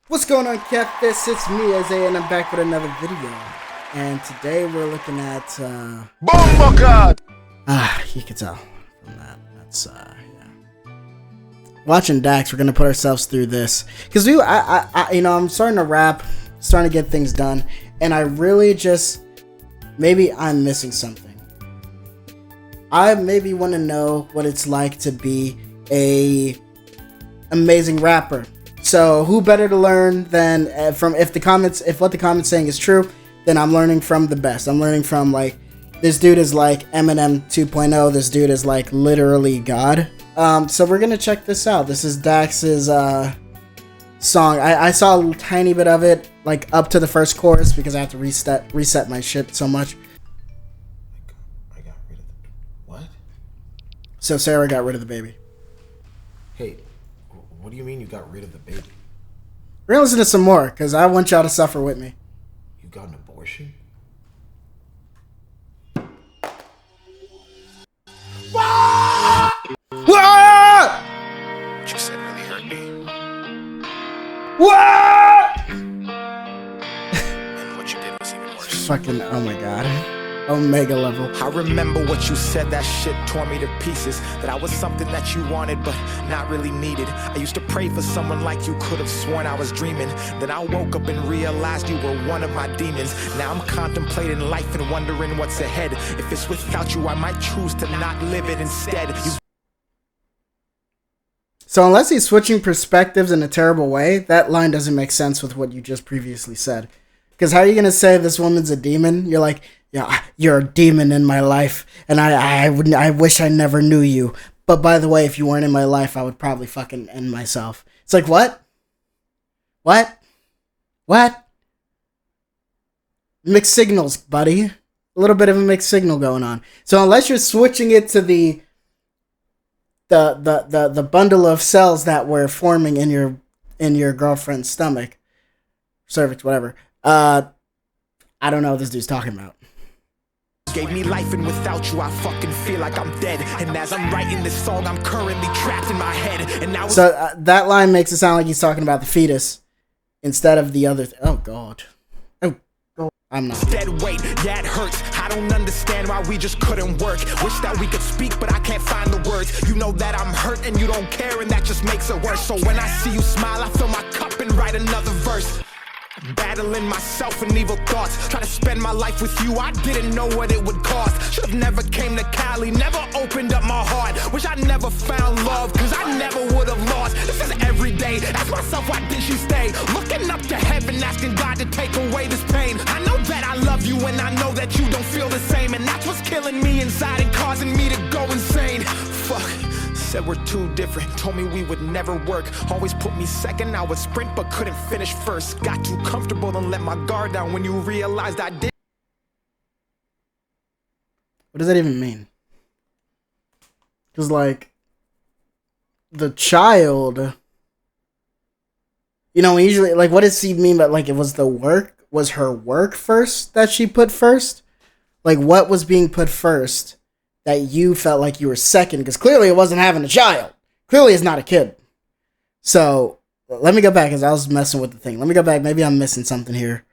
What's going on, Catfish? It's me, Isaiah, and I'm back with another video. And today we're looking at, Bomba. you can tell from that. That's, yeah. Watching Dax, we're gonna put ourselves through this. Because I'm starting to rap, starting to get things done, and I really just, maybe I'm missing something. I maybe want to know what it's like to be a amazing rapper. So who better to learn than from if what the comments saying is true, then I'm learning from the best. I'm learning from, like, this dude is like Eminem 2.0. This dude is like literally God. So we're gonna check this out. This is Dax's song. I saw a tiny bit of it, like up to the first chorus, because I have to reset my shit so much. I got rid of the what? So Sarah got rid of the baby. Hey, what do you mean you got rid of the baby? We're gonna listen to some more, because I want y'all to suffer with me. You got an abortion? What? What you said really hurt me. What? And what you did was even worse. Fucking, oh my god. Omega level. I remember what you said, that shit tore me to pieces. That I was something that you wanted but not really needed. I used to pray for someone like you, could have sworn I was dreaming. Then I woke up and realized you were one of my demons. Now I'm contemplating life and wondering what's ahead. If it's without you, I might choose to not live it instead. So unless he's switching perspectives in a terrible way, that line doesn't make sense with what you just previously said. Because how are you going to say this woman's a demon? You're like, yeah, you're a demon in my life, and I wish I never knew you. But by the way, if you weren't in my life, I would probably fucking end myself. It's like, what? What? What? Mixed signals, buddy. A little bit of a mixed signal going on. So unless you're switching it to the bundle of cells that were forming in your girlfriend's stomach, cervix, whatever. I don't know what this dude's talking about. Gave me life, and without you I fucking feel like I'm dead. And as I'm writing this song, I'm currently trapped in my head. And now So that line makes it sound like he's talking about the fetus instead of the other. Oh god. Oh, I'm not. dead weight, yeah, it hurts. I don't understand why we just couldn't work. Wish that we could speak, but I can't find the words. You know that I'm hurt and you don't care, and that just makes it worse. So when I see you smile, I fill my cup and write another verse. Battling myself and evil thoughts, trying to spend my life with you. I didn't know what it would cost. Should've never came to Cali, never opened up my heart. Wish I never found love, cause I never would've lost. This is every day, ask myself, why did she stay? Looking up to heaven, asking God to take away this pain. I know that I love you, and I know that you don't feel the same. And that's what's killing me inside and causing me to go insane. Fuck. Said we're too different, told me we would never work. Always put me second, I would sprint but couldn't finish first. Got too comfortable and let my guard down when you realized I did. What does that even mean? Because, like, the child, usually, like, what does he mean? But, like, it was was her work first that she put first? Like, what was being put first that you felt like you were second? Because clearly it wasn't having a child. Clearly it's not a kid. So let me go back, because I was messing with the thing. Let me go back. Maybe I'm missing something here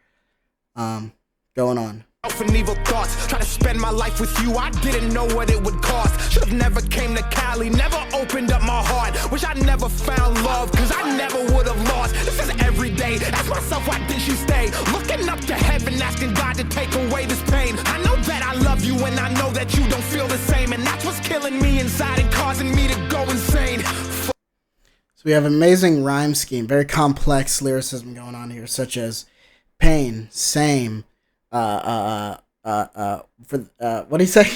going on. And evil thoughts, try to spend my life with you. I didn't know what it would cost. Should've never came to Cali, never opened up my heart. Wish I never found love, cause I never would've lost. This is every day, ask myself, why did she stay? Looking up to heaven, asking God to take away this pain. I know that I love you, and I know that you don't feel the same. And that's what's killing me inside and causing me to go insane. So we have amazing rhyme scheme, very complex lyricism going on here, such as pain, same, what do you say?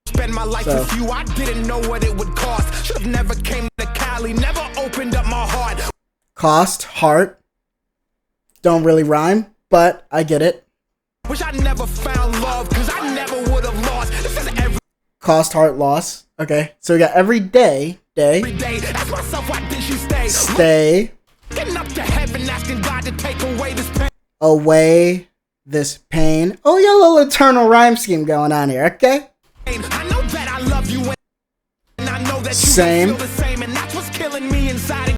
Spend my life with you, I didn't know what it would cost. Should've never came to Cali, never opened up my heart. Cost, heart, don't really rhyme, but I get it. Wish I never found love, cause I never would've lost. This is every cost, heart, loss. Okay, so we got every day, every day. Ask myself, why did she stay? Stay. Looking up to heaven, asking God to take away this pain. Away this pain. Oh, yeah, a little eternal rhyme scheme going on here, okay? I know that I love you, and I know that you same. Feel the same, and that's what's killing me inside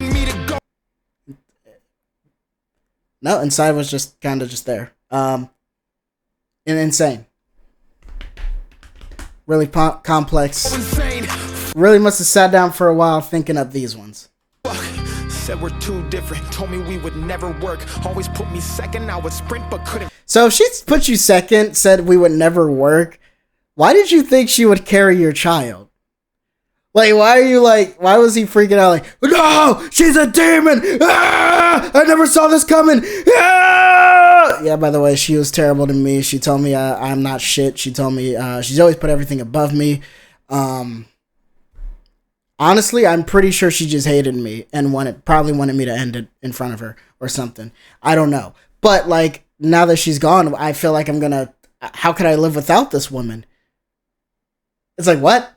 and me to go. No, inside was just kind of just there. And insane. Really complex. Insane. Really must have sat down for a while thinking up these ones. Said we're too different. Told me we would never work. Always put me second. I would sprint but couldn't. So if she put you second, said we would never work, why did you think she would carry your child? Like, why was he freaking out like, no, she's a demon! Ah, I never saw this coming! Ah! Yeah, by the way, she was terrible to me. She told me I'm not shit. She told me she's always put everything above me. Honestly, I'm pretty sure she just hated me and probably wanted me to end it in front of her or something. I don't know. But, like, now that she's gone, I feel like how could I live without this woman? It's like, what?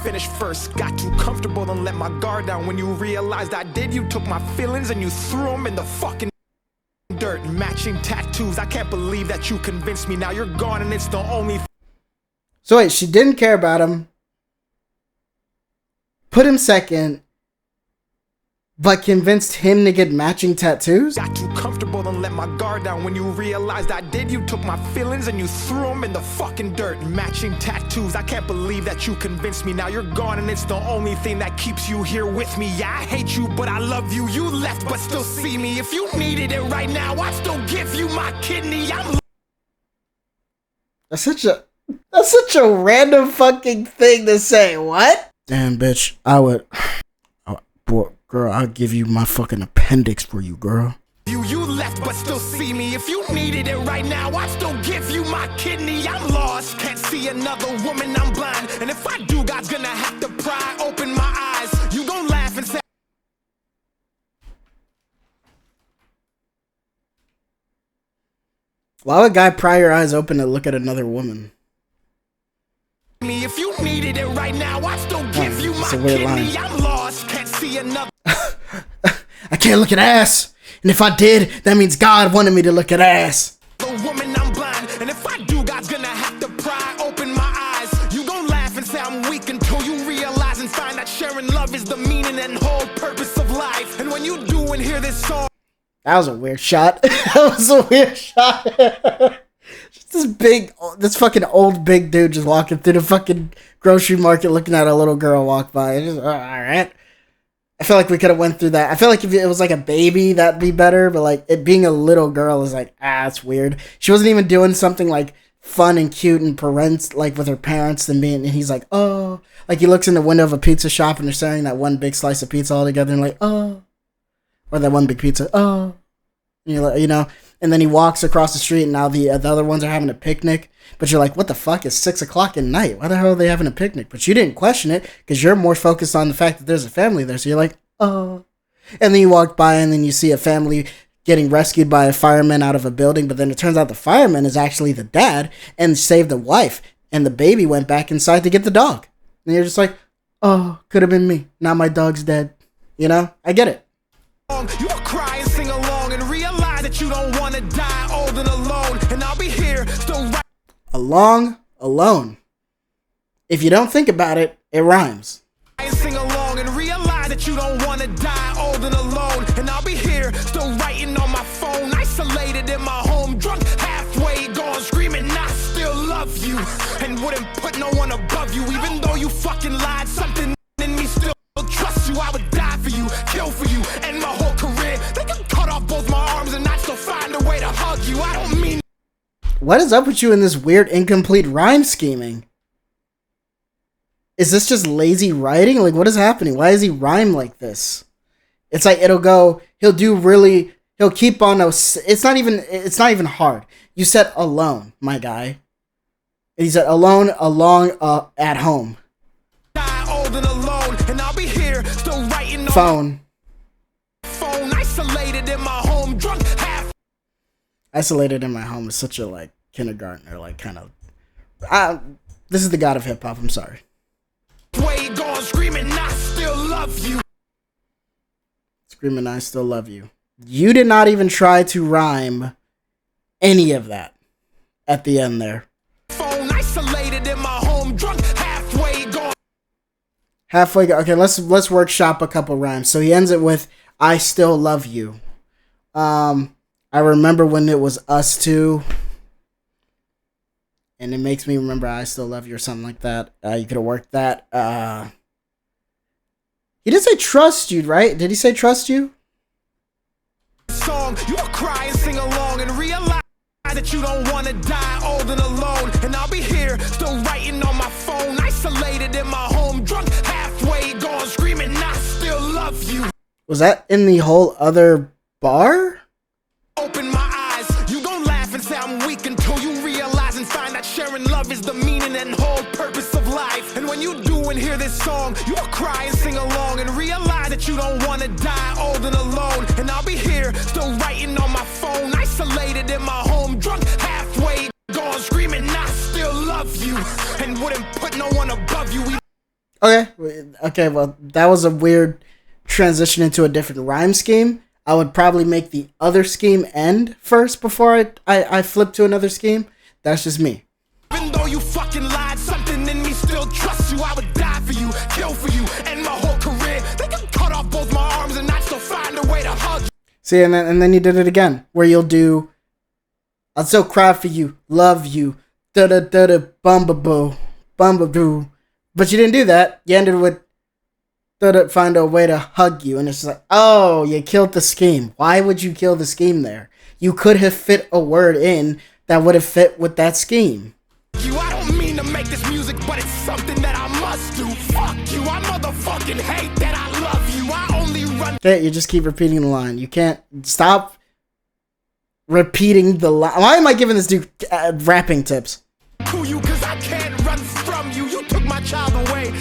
Finish first. Got too comfortable and let my guard down. When you realized I did, you took my feelings and you threw them in the fucking dirt. Matching tattoos. I can't believe that you convinced me. Now you're gone and it's the only. So wait, she didn't care about him. Put him second, but convinced him to get matching tattoos? Got too comfortable and let my guard down. When you realized I did, you took my feelings and you threw them in the fucking dirt. Matching tattoos. I can't believe that you convinced me. Now you're gone and it's the only thing that keeps you here with me. Yeah, I hate you, but I love you. You left, but still see me. If you needed it right now, I'd still give you my kidney. That's such a random fucking thing to say. What? Damn, bitch. Boy, girl, I'll give you my fucking appendix for you, girl. You left, but still see me. If you needed it right now, I'd still give you my kidney. I'm lost, can't see another woman, I'm blind. And if I do, God's gonna have to pry open my eyes. You gon' laugh and say, why would a guy pry your eyes open to look at another woman? if you needed it right now, I'd still give you my kidney. Line. I'm lost, can't see another. I can't look at ass. And if I did, that means God wanted me to look at ass. The woman, I'm blind. And if I do, God's gonna have to pry open my eyes. You gon' laugh and say I'm weak until you realize and find that sharing love is the meaning and whole purpose of life. And when you do and hear this song. That was a weird shot. That was a weird shot. Just this fucking old big dude just walking through the fucking grocery market looking at a little girl walk by. Just, all right. I feel like we could have went through that. I feel like if it was like a baby, that'd be better. But like it being a little girl is like, that's weird. She wasn't even doing something like fun and cute and like with her parents and he's like, oh, like he looks in the window of a pizza shop and they're sharing that one big slice of pizza all together and like, oh, or that one big pizza, oh, you know, and then he walks across the street and now the other ones are having a picnic. But you're like, what the fuck? It's 6 o'clock at night. Why the hell are they having a picnic? But you didn't question it because you're more focused on the fact that there's a family there. So you're like, oh. And then you walk by and then you see a family getting rescued by a fireman out of a building. But then it turns out the fireman is actually the dad and saved the wife. And the baby went back inside to get the dog. And you're just like, oh, could have been me. Now my dog's dead. You know? I get it. You will cry and sing along and realize that you don't want to die old and alone. And I'll be here still right. Alone. If you don't think about it, it rhymes. Sing along and realize that you don't want to die old and alone. And I'll be here still writing on my phone, isolated in my home, drunk, halfway gone, screaming, I still love you. And wouldn't put no one above you, even though you fucking lied. Something in me still trust you. I would die for you, kill for you, and my whole career. They could cut off both my arms and I'd still find a way to hug you. I don't mean. What is up with you in this weird incomplete rhyme scheming? Is this just lazy writing? Like, what is happening? Why does he rhyme like this? It's like he'll keep on it's not even hard. You said alone, my guy. He said alone, along, at home. Old and alone, and I'll be here still writing phone, isolated in my home, drunk, half. Isolated in my home is such a like kindergartner, like kind of. This is the god of hip hop. I'm sorry. Way gone, screaming, I still love you. Screaming, I still love you. You did not even try to rhyme any of that at the end there. Phone isolated in my home, drunk, halfway gone. Halfway. Okay, let's workshop a couple rhymes. So he ends it with, I still love you. I I remember when it was us two. And it makes me remember I Still Love You or something like that. You could have worked that. He did say trust you, right? Did he say trust you? Song, you will cry and sing along and realize that you don't want to die old and alone. And I'll be here, still writing on my phone, isolated in my home, drunk halfway, gone screaming, I still love you. Was that in the whole other bar? Open my eyes, you gon' laugh and say I'm weak until you realize and find that sharing love is the meaning and whole purpose of life. And when you do and hear this song, you will cry and sing along and realize that you don't want to die old and alone. And I'll be here, still writing on my phone, isolated in my home, drunk halfway, gone screaming, I still love you, and wouldn't put no one above you. Okay, well, that was a weird transition into a different rhyme scheme. I would probably make the other scheme end first before I flip to another scheme. That's just me. Even though you fucking lied, something in me still trusts you. I would die for you, kill for you, and my whole career. They can cut off both my arms and I still find a way to hug you. See, and then you did it again, where you'll do, I'll still cry for you, love you, da-da-da-da, bumba-boo, bumba-boo. But you didn't do that. You ended with, da-da, find a way to hug you. And it's like, oh, you killed the scheme. Why would you kill the scheme there? You could have fit a word in that would have fit with that scheme. I don't mean to make this music, but it's something that I must do. Fuck you, I motherfucking hate that I love you. I only run. Okay, you just keep repeating the line. You can't stop repeating the line. Why am I giving this dude rapping tips? You, cause I can't run from you. You took my child away.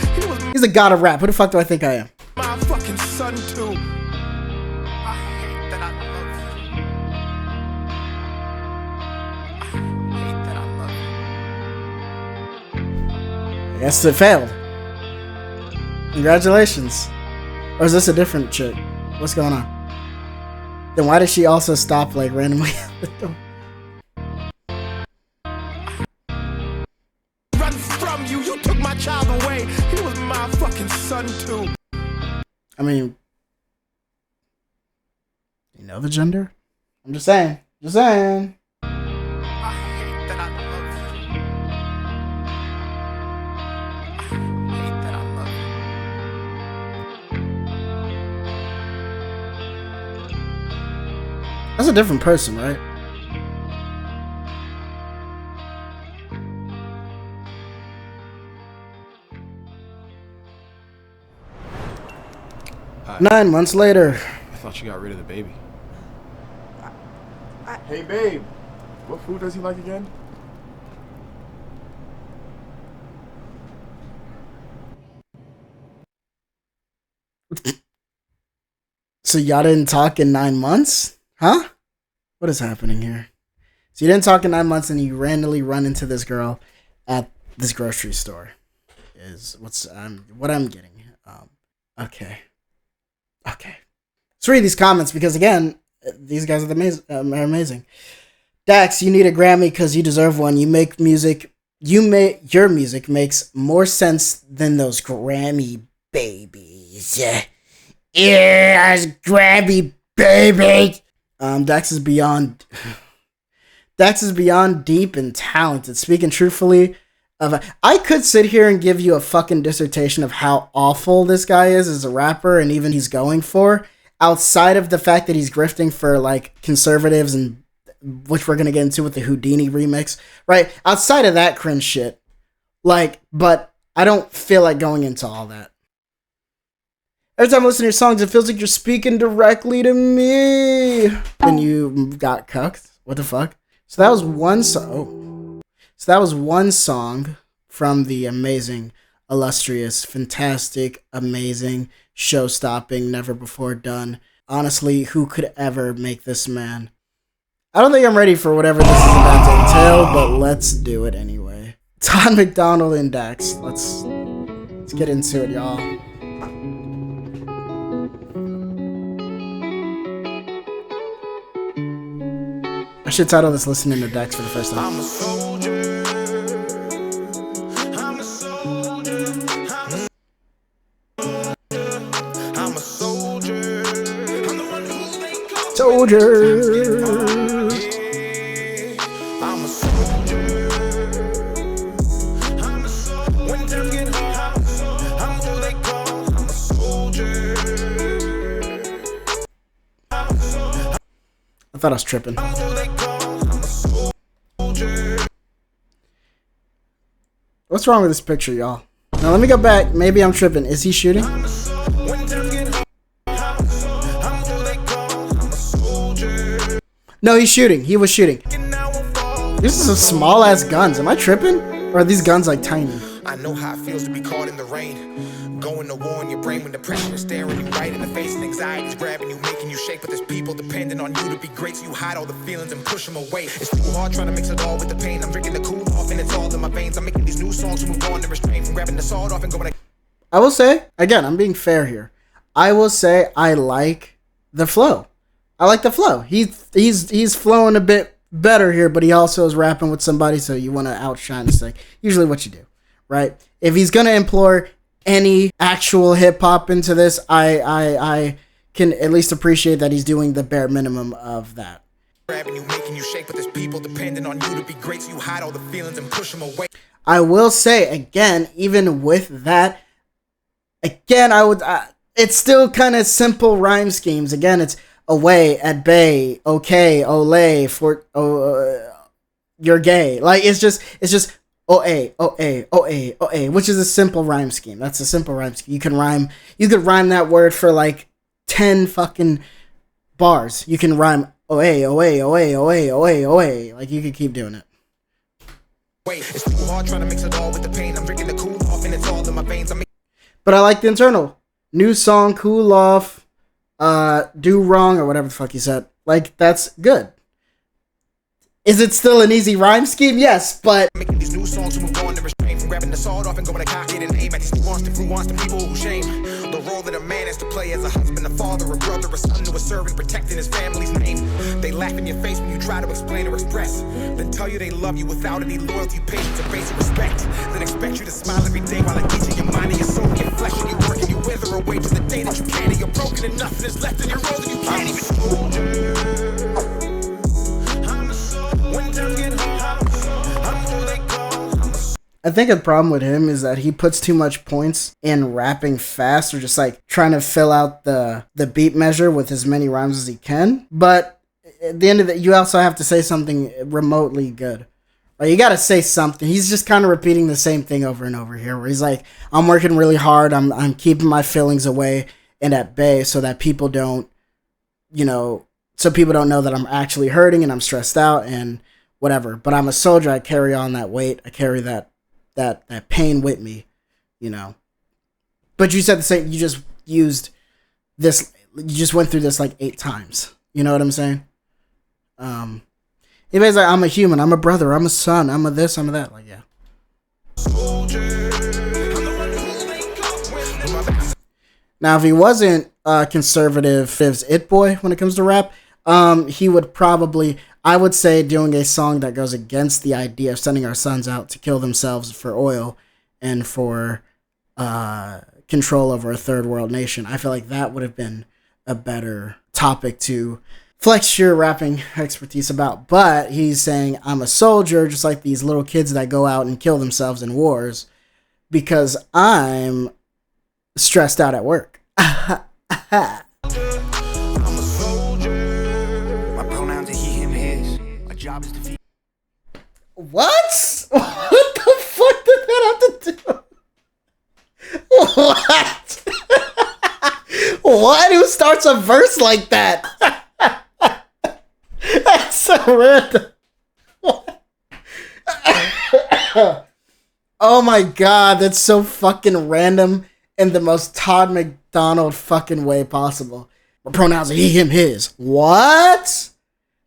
He's the god of rap. Who the fuck do I think I am? My fucking son too. I hate that I love you. I hate that I love you. I guess it failed. Congratulations. Or is this a different chick? What's going on? Then why did she also stop like randomly at the door? Run from you. You took my child away. He was my fucking son too. I mean, you know the gender? I'm just saying. Just saying. I hate that I love you. I hate that I love you. That's a different person, right? Hi. 9 months later. I thought you got rid of the baby. Hey, babe. What food does he like again? So y'all didn't talk in 9 months? Huh? What is happening here? So you didn't talk in 9 months and you randomly run into this girl at this grocery store. Is what I'm getting. Okay. Let's read these comments because again, these guys are amazing. Dax, you need a Grammy because you deserve one. You make music. Your music makes more sense than those Grammy babies. Yeah, Grammy baby. Dax is beyond deep and talented. Speaking truthfully, I could sit here and give you a fucking dissertation of how awful this guy is as a rapper and even he's going for, outside of the fact that he's grifting for like conservatives, and which we're gonna get into with the Houdini remix, right? Outside of that cringe shit, like, but I don't feel like going into all that. Every time I listen to your songs, it feels like you're speaking directly to me. And you got cucked. What the fuck? So that was one song. So that was one song from the amazing, illustrious, fantastic, amazing, show-stopping, never before done. Honestly, who could ever make this man? I don't think I'm ready for whatever this is about to entail, but let's do it anyway. Todd McDonald and Dax. Let's get into it, y'all. I should title this "Listening to Dax" for the first time. I'm a soldier. I'm a soldier. I'm a soldier. I'm the one who they call Soldier. thought I was tripping. What's wrong with this picture, y'all? Now let me go back. Maybe I'm tripping. Is he shooting? No, he's shooting. He was shooting. These are some small ass guns. Am I tripping? Or are these guns like tiny? I know how it feels to be caught in the rain. Going to war in your brain when depression is staring you right in the face and anxiety's grabbing you, making you shake. But there's people depending on you to be great, so you hide all the feelings and push them away. It's too hard trying to mix it all with the pain. I'm drinking the cool off and it's all in my veins. I'm making these new songs to move on and restrain from grabbing the sword off and going to... I will say, again, I'm being fair here. I will say I like the flow. I like the flow. He's flowing a bit better here, but he also is rapping with somebody, so you want to outshine. It's like usually what you do, right? If he's gonna implore any actual hip hop into this, I can at least appreciate that he's doing the bare minimum of that. Grabbing you, making you shake, but there's people depending on you to be great, so you hide all the feelings and push them away. I will say again, even with that, again, it's still kind of simple rhyme schemes. Again, it's away, at bay, okay, ole, for you're gay. Like it's just OA, which is a simple rhyme scheme. That's a simple rhyme scheme. You could rhyme that word for like 10 fucking bars. You can rhyme OA. Like you could keep doing it. It's too hard trying to mix it all with the pain. I'm drinking the cool off and it's all in my veins. But I like the internal. New song, cool off, do wrong, or whatever the fuck he said. Like, that's good. Is it still an easy rhyme scheme? Yes, but... Making these new songs to move on and restrain from grabbing the sword off and going to cock it and aim at these who wants to people who shame. The role that a man has to play as a husband, a father, a brother, a son to a servant, protecting his family's name. They laugh in your face when you try to explain or express. Then tell you they love you without any loyalty, patience, or basic respect. Then expect you to smile every day while engaging your mind and your soul, your flesh, and your work, and you wither away to the day that you can't, and you're broken and nothing is left in your role, and you can't even... I think a problem with him is that he puts too much points in rapping fast or just like trying to fill out the beat measure with as many rhymes as he can. But at the end of it, you also have to say something remotely good. Like you got to say something. He's just kind of repeating the same thing over and over here where he's like, I'm working really hard. I'm keeping my feelings away and at bay so that people don't, so people don't know that I'm actually hurting and I'm stressed out and whatever. But I'm a soldier. I carry on that weight. I carry that pain with me, But you said the same. You just used this. You just went through this like 8 times. You know what I'm saying? Anyways, like I'm a human. I'm a brother. I'm a son. I'm a this. I'm a that. Like yeah. Now, if he wasn't conservative Fiv's It Boy when it comes to rap, he would probably, I would say, doing a song that goes against the idea of sending our sons out to kill themselves for oil and for control over a third world nation. I feel like that would have been a better topic to flex your rapping expertise about. But he's saying, I'm a soldier, just like these little kids that go out and kill themselves in wars because I'm stressed out at work. What? What the fuck did that have to do? What? What? Who starts a verse like that? That's so random. Oh my god, that's so fucking random in the most Todd McDonald fucking way possible. My pronouns are he, him, his. What?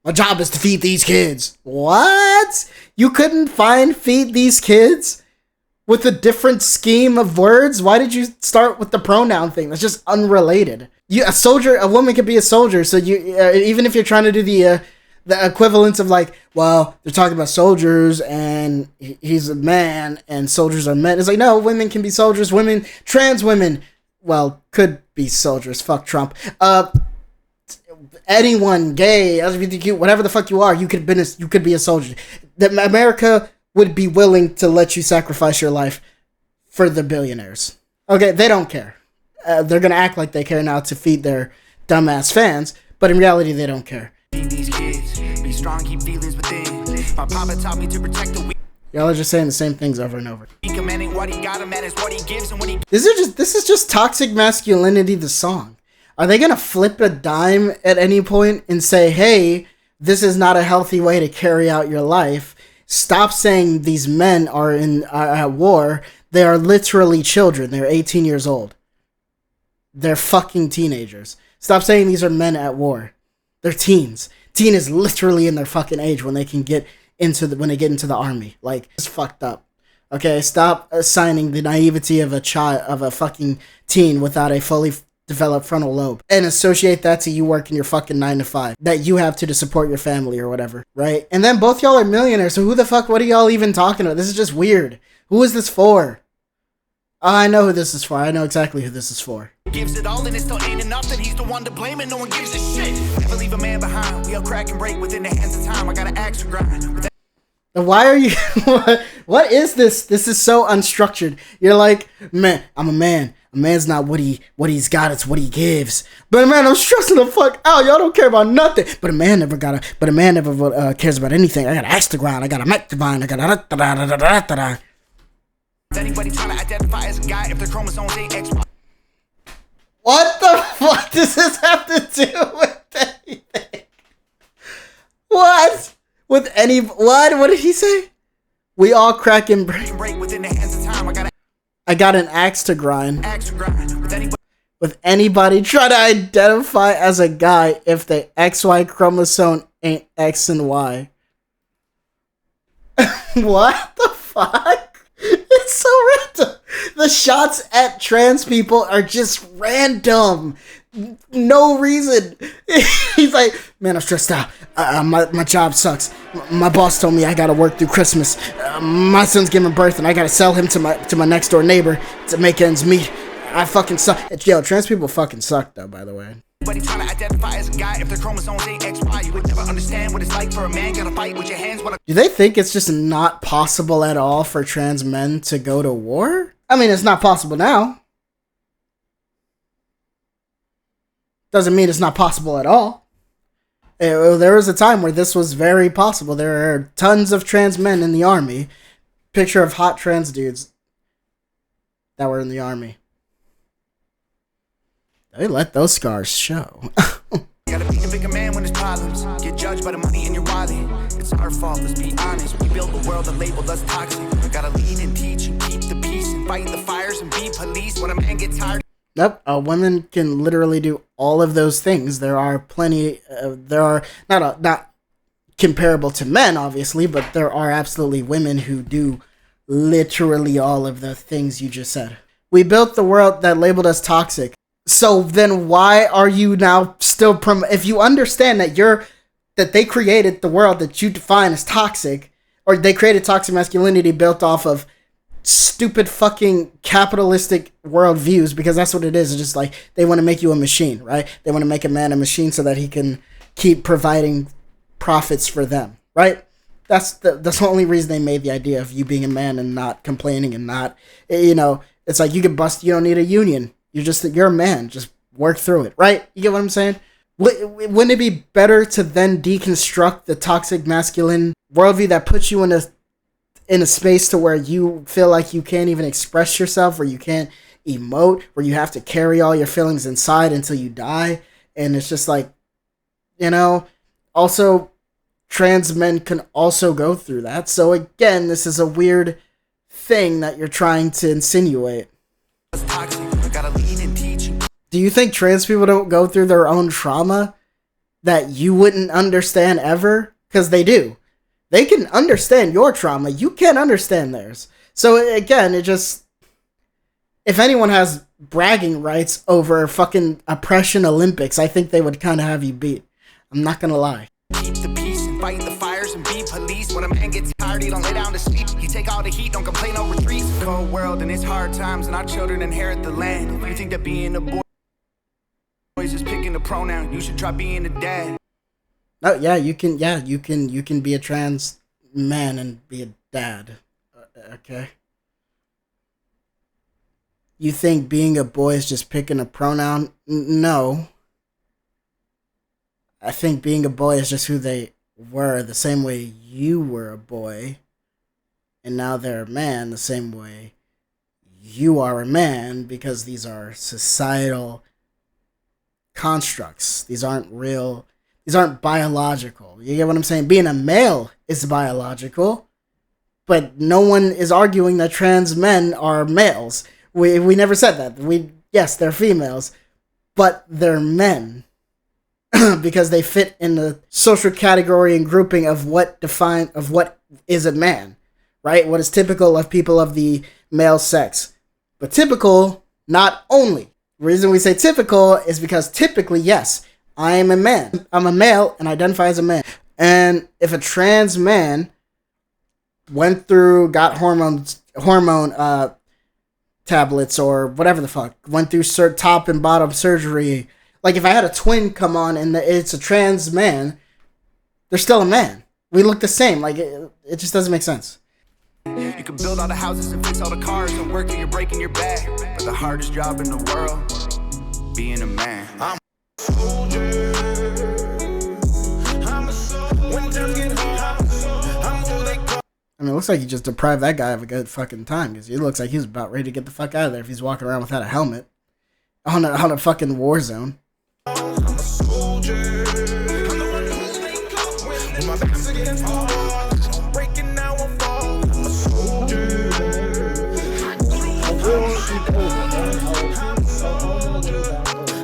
My job is to feed these kids. What? You couldn't feed these kids with a different scheme of words? Why did you start with the pronoun thing? That's just unrelated. A woman could be a soldier, so you even if you're trying to do the equivalence of like, well, they're talking about soldiers and he's a man and soldiers are men. It's like, no, women can be soldiers. Women, trans women, well, could be soldiers. Fuck Trump. Anyone, gay, LGBTQ, whatever the fuck you are, you could be a soldier. That America would be willing to let you sacrifice your life for the billionaires. Okay, they don't care. They're gonna act like they care now to feed their dumbass fans, but in reality, they don't care. These kids. strong, keep feelings within. My papa taught me to protect the weak. Y'all are just saying the same things over and over. A man ain't what he got, a man is what he gives, and when he This is just toxic masculinity, the song. Are they gonna flip a dime at any point and say, hey, this is not a healthy way to carry out your life? Stop saying these men are at war. They are literally children. They're 18 years old. They're fucking teenagers. Stop saying these are men at war. They're teens. Teen is literally in their fucking age when they get into the army. Like, it's fucked up. Okay, stop assigning the naivety of a fucking teen without a fully developed frontal lobe and associate that to you working your fucking 9 to 5 that you have to support your family or whatever, right? And then both y'all are millionaires, so who the fuck, what are y'all even talking about? This is just weird. Who is this for? I know who this is for. I know exactly who this is for. gives it all and it still ain't enough, then he's the one to blame and no one gives a shit. Never leave a man behind. We all crack and break within the hands of time. I got an axe to grind. Why are you... what is this? This is so unstructured. You're like, man, I'm a man. A man's not what he's got, it's what he gives. But man, I'm stressing the fuck out. Y'all don't care about nothing. But a man never cares about anything. I got an axe to grind. I got a mech to bind. I got a... Anybody trying to identify as a guy if their chromosomes ain't X, Y? What the fuck does this have to do with anything? What? With any... What? What did he say? We all crack and break Within the hands of time. I got an axe to grind. Axe to grind. With anybody trying to identify as a guy if the XY chromosome ain't X and Y. What the fuck? It's so random. The shots at trans people are just random. No reason. He's like, man, I'm stressed out. My job sucks. My boss told me I gotta work through Christmas. My son's giving birth and I gotta sell him to my next door neighbor to make ends meet. I fucking suck. Yo, trans people fucking suck though, by the way. Anybody trying to identify as a guy if their chromosomes ain't X, Y? You would never understand what it's like for a man. Gotta fight with your hands. Do they think it's just not possible at all for trans men to go to war? I mean, it's not possible now. Doesn't mean it's not possible at all. There was a time where this was very possible. There are tons of trans men in the army. Picture of hot trans dudes that were in the army. They let those scars show. Gotta be a bigger man when there's problems. Get judged by the money in your wallet. It's our fault, let's be honest. We built a world that labeled us toxic. We gotta lead and teach and keep the peace and fight the fires and be police when a man gets tired. Yep, women can literally do all of those things. There are plenty. There are not comparable to men, obviously, but there are absolutely women who do literally all of the things you just said. We built the world that labeled us toxic. So then, why are you now still if you understand that they created the world that you define as toxic, or they created toxic masculinity built off of stupid fucking capitalistic worldviews, because that's what it is. It's just like they want to make you a machine, right? They want to make a man a machine so that he can keep providing profits for them, right? That's the only reason they made the idea of you being a man and not complaining and not, it's like you can bust. You don't need a union. You're a man. Just work through it, right? You get what I'm saying? Wouldn't it be better to then deconstruct the toxic masculine worldview that puts you in a space to where you feel like you can't even express yourself, where you can't emote, where you have to carry all your feelings inside until you die? And it's just like, also trans men can also go through that. So again, this is a weird thing that you're trying to insinuate. Do you think trans people don't go through their own trauma that you wouldn't understand ever? Because they do. They can understand your trauma. You can't understand theirs. So again, if anyone has bragging rights over fucking oppression Olympics, I think they would kind of have you beat. I'm not gonna lie. Keep the peace and fight the fires and be police. When a man gets tired, he don't lay down to sleep. He take all the heat, don't complain, no retreat. Cold world and it's hard times, and our children inherit the land. If you think that being a boy is just picking a pronoun, you should try being a dad. Oh yeah, you can be a trans man and be a dad. Okay. You think being a boy is just picking a pronoun? No. I think being a boy is just who they were the same way you were a boy, and now they're a man the same way you are a man, because these are societal constructs. These aren't real. These aren't biological. You get what I'm saying? Being a male is biological, but no one is arguing that trans men are males. We never said that. Yes, they're females, but they're men because they fit in the social category and grouping of what is a man, right? What is typical of people of the male sex. But typical, not only. The reason we say typical is because typically, yes, I am a man. I'm a male and identify as a man. And if a trans man got hormone tablets or whatever the fuck, went through top and bottom surgery, like if I had a twin come on and it's a trans man, they're still a man. We look the same. Like it just doesn't make sense. You can build all the houses and fix all the cars and work and you're breaking your back. But the hardest job in the world, being a man. I'm a soldier. I mean, it looks like he just deprived that guy of a good fucking time, because he looks like he's about ready to get the fuck out of there if he's walking around without a helmet on a fucking war zone. I'm a soldier. I'm the one who's laying close when my back's against walls. I'm breaking now I'm fall. I'm a soldier.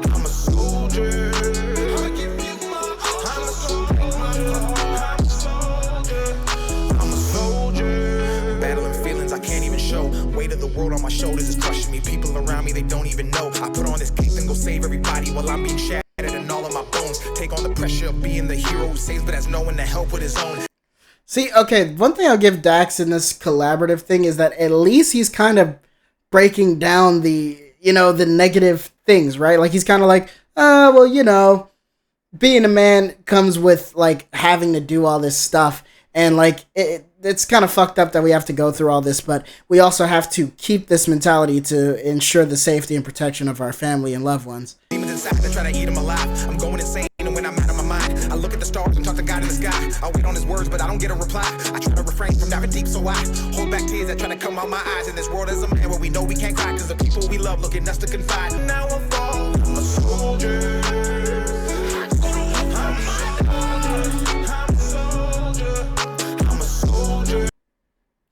I'm a soldier. I'll give you my I'm a soldier. I'm a soldier. Battling feelings I can't even show. Weight of the world on my shoulders is crushing me. People around me, they don't even know. I put on this cape and go save everybody while I'm being shattered and all of my bones. Take on the pressure of being the hero who saves but has no one to help with his own. See, okay, one thing I'll give Dax in this collaborative thing is that at least he's kind of breaking down the negative things, right? Like he's kind of like, well, being a man comes with like having to do all this stuff, and like it's kind of fucked up that we have to go through all this, but we also have to keep this mentality to ensure the safety and protection of our family and loved ones. Demons inside that try to eat him alive. I'm going insane and when I'm out of my mind, I look at the stars and talk to God in the sky. I wait on his words, but I don't get a reply. I try to refrain from diving deep, so I hold back tears that try to come out my eyes. In this world as a man, where we know we can't cry, cause the people we love look at us to confide. Now I'm falling, I'm a soldier.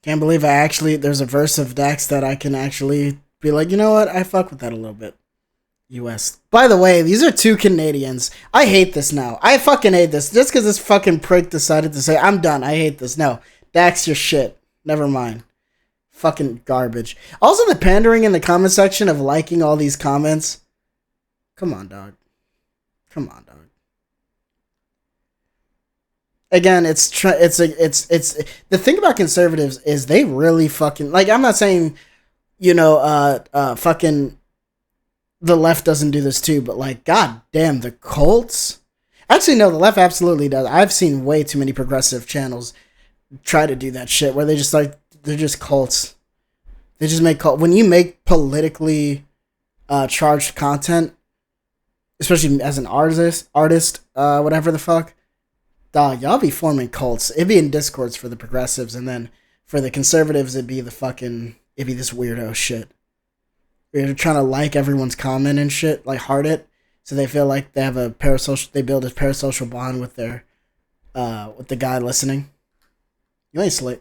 Can't believe there's a verse of Dax that I can actually be like, you know what, I fuck with that a little bit. US. By the way, these are two Canadians. I hate this now. I fucking hate this. Just because this fucking prick decided to say, I'm done, I hate this. No. Dax, your shit. Never mind. Fucking garbage. Also, the pandering in the comment section of liking all these comments. Come on, dog. Come on, dog. Again, it's the thing about conservatives is they really fucking, like, I'm not saying, fucking the left doesn't do this too, but like, god damn, the cults. Actually, no, the left absolutely does. I've seen way too many progressive channels try to do that shit where they just like, they're just cults. They just make when you make politically charged content, especially as an artist, whatever the fuck. Dog, y'all be forming cults. It'd be in discords for the progressives, and then for the conservatives, it'd be this weirdo shit. They're trying to like everyone's comment and shit, like heart it, so they feel like they have they build a parasocial bond with their, with the guy listening. You ain't slick.